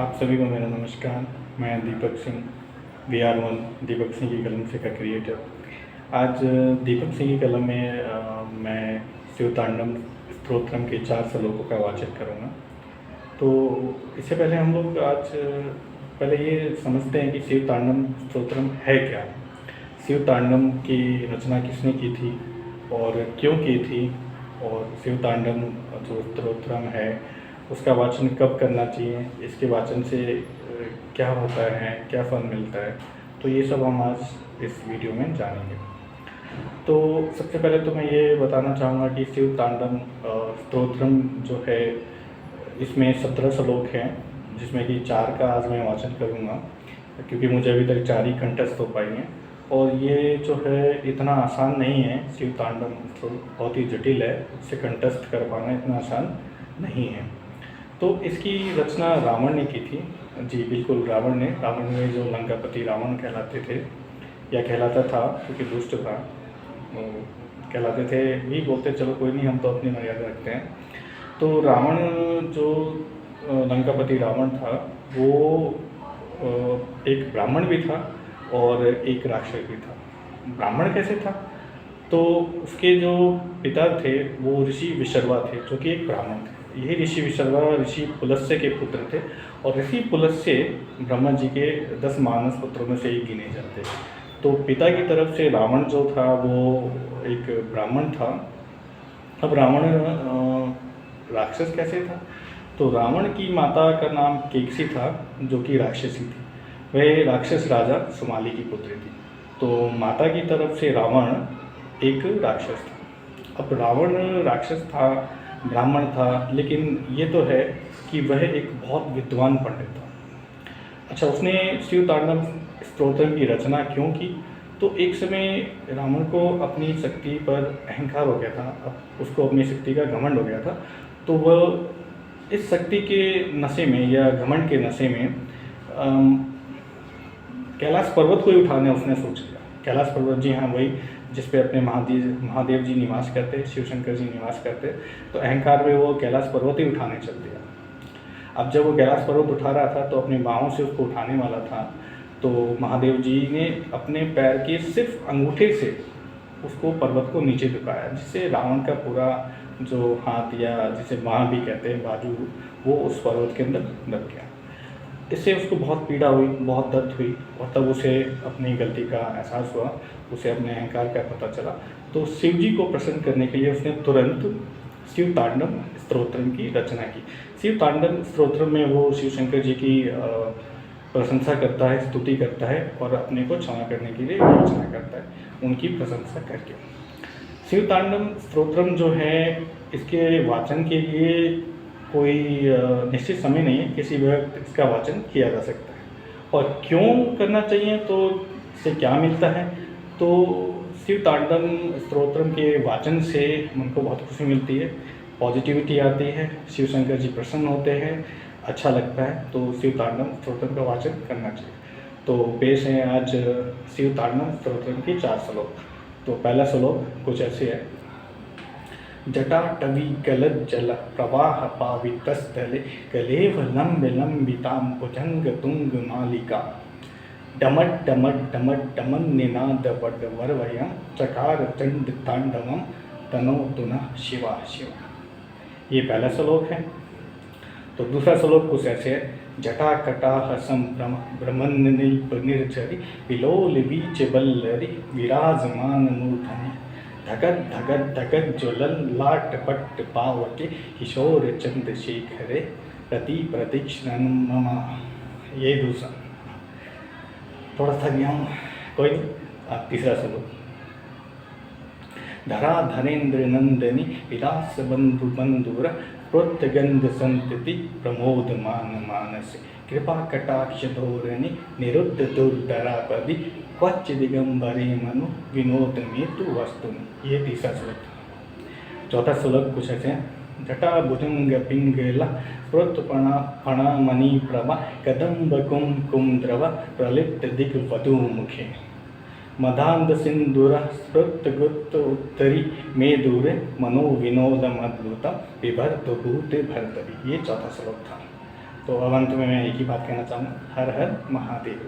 आप सभी को मेरा नमस्कार। मैं दीपक सिंह, VR1 दीपक सिंह की कलम से का क्रिएटर। आज दीपक सिंह की कलम में मैं शिवतांडव स्तोत्रम के 4 श्लोकों का वाचन करूँगा। तो इससे पहले हम लोग आज पहले ये समझते हैं कि शिवतांडव स्तोत्रम है क्या। शिवतांडव की रचना किसने की थी और क्यों की थी, और शिवतांडव जो स्तोत्रम है उसका वाचन कब करना चाहिए, इसके वाचन से क्या होता है, क्या फल मिलता है, तो ये सब हम आज इस वीडियो में जानेंगे। तो सबसे पहले तो मैं ये बताना चाहूँगा कि शिवतांडव स्तोत्रम जो है इसमें 17 श्लोक हैं, जिसमें कि 4 का आज मैं वाचन करूँगा, क्योंकि मुझे अभी तक 4 ही कंठस्थ हो पाई हैं। और ये जो है इतना आसान नहीं है, शिवतांडव बहुत ही जटिल है, इसे कंठस्थ कर पाना इतना आसान नहीं है। तो इसकी रचना रावण ने की थी। जी बिल्कुल, रावण ने जो लंकापति रावण कहलाते थे या कहलाता था, क्योंकि दुष्ट था, कहलाते थे भी बोलते, चलो कोई नहीं, हम तो अपनी मर्यादा रखते हैं। तो रावण जो लंकापति रावण था वो एक ब्राह्मण भी था और एक राक्षस भी था। ब्राह्मण कैसे था? तो उसके जो पिता थे वो ऋषि विशर्वा थे, जो कि एक ब्राह्मण थे। यही ऋषि विशर्वा ऋषि पुलस्त्य के पुत्र थे, और ऋषि पुलस्त्य ब्रह्मा जी के 10 मानस पुत्रों में से एक गिने जाते। तो पिता की तरफ से रावण जो था वो एक ब्राह्मण था। अब रावण राक्षस कैसे था? तो रावण की माता का नाम केकसी था, जो कि राक्षसी थी। वह राक्षस राजा सुमाली की पुत्री थी। तो माता की तरफ से रावण एक राक्षस था। अब रावण राक्षस था, ब्राह्मण था, लेकिन ये तो है कि वह एक बहुत विद्वान पंडित था। अच्छा, उसने शिवतांडव स्तोत्रम की रचना क्यों की? तो एक समय रावण को अपनी शक्ति पर अहंकार हो गया था, अब उसको अपनी शक्ति का घमंड हो गया था। तो वह इस शक्ति के नशे में या घमंड के नशे में कैलाश पर्वत को ही उठाने उसने सोच लिया। कैलाश पर्वत, जी हाँ, वही जिस पे अपने महादेव जी निवास करते, शिव शंकर जी निवास करते। तो अहंकार में वो कैलाश पर्वत ही उठाने चल दिया। अब जब वो कैलाश पर्वत उठा रहा था तो अपने बाहों से उसको उठाने वाला था, तो महादेव जी ने अपने पैर के सिर्फ अंगूठे से उसको पर्वत को नीचे झुकाया, जिससे रावण का पूरा जो हाथ या जिसे बाँह भी कहते हैं, बाजू, वो उस पर्वत के अंदर दब गया। इससे उसको बहुत पीड़ा हुई, बहुत दर्द हुई, और तब उसे अपनी गलती का एहसास हुआ, उसे अपने अहंकार का पता चला। तो शिव जी को प्रसन्न करने के लिए उसने तुरंत शिवतांडव स्तोत्रम की रचना की। शिवतांडव स्तोत्रम में वो शिव शंकर जी की प्रशंसा करता है, स्तुति करता है, और अपने को क्षमा करने के लिए याचना करता है, उनकी प्रशंसा करके। शिवतांडव स्तोत्रम जो है, इसके वाचन के लिए कोई निश्चित समय नहीं है, किसी भी वक्त इसका वाचन किया जा सकता है। और क्यों करना चाहिए, तो इससे क्या मिलता है? तो शिवतांडव स्तोत्रम के वाचन से मन को बहुत खुशी मिलती है, पॉजिटिविटी आती है, शिव शंकर जी प्रसन्न होते हैं, अच्छा लगता है। तो शिवतांडव स्तोत्रम का वाचन करना चाहिए। तो पेश है आज शिवतांडव स्तोत्रम की 4 श्लोक। तो पहला श्लोक कुछ ऐसे है। जटाटवी गलज्जल प्रवाह पावितस्थले कलेव लंब लंबितां भुजंग तुंग मालिका डमट डमट डमट डमन निनाद वरवयं चकार चंड तांडवम तनो तुनः शिवा शिवा। ये पहला श्लोक है। तो दूसरा श्लोक कुछ ऐसे है। जटा कटाह संभ्रम ब्रह्मनिल्प निर्झरि विलोल बीच बल्लरि विराजमान मूर्धनि धगत धगत धगत ज्वलन लाट पट्ट पावके किशोर चंद्रशेखरे रति प्रदीक्षण ममा। ये दूसरा, थोड़ा सा गया हूँ, कोई नहीं। तीसरा श्लोक। धरा धरेन्द्र नंदनी विलास बंधु बंधुर प्रोत्गंध संतति प्रमोद मान मानस कृपा कटाक्ष धोरणी निरुद्ध दुर्धरापदि क्वच दिगंबरे मनु विनोद मेतु वस्तु। ये तीसरा श्लोक था। चौथा श्लोक कुछ ऐसे हैं। जटा भुजंग पिंगला प्रोत्पणा फणा मणि प्रभा कदम्ब कुम कुम द्रव प्रलिप्त दिग वधु मुखे मदांध सिंदूर स्फुत गुप्त उत्तरी में दूरे मनो विनोद मद्भुत विभर्त भूत भरतरी। ये चौथा श्लोक था। तो अब अंत में मैं एक ही बात कहना चाहूँगा, हर हर महादेव।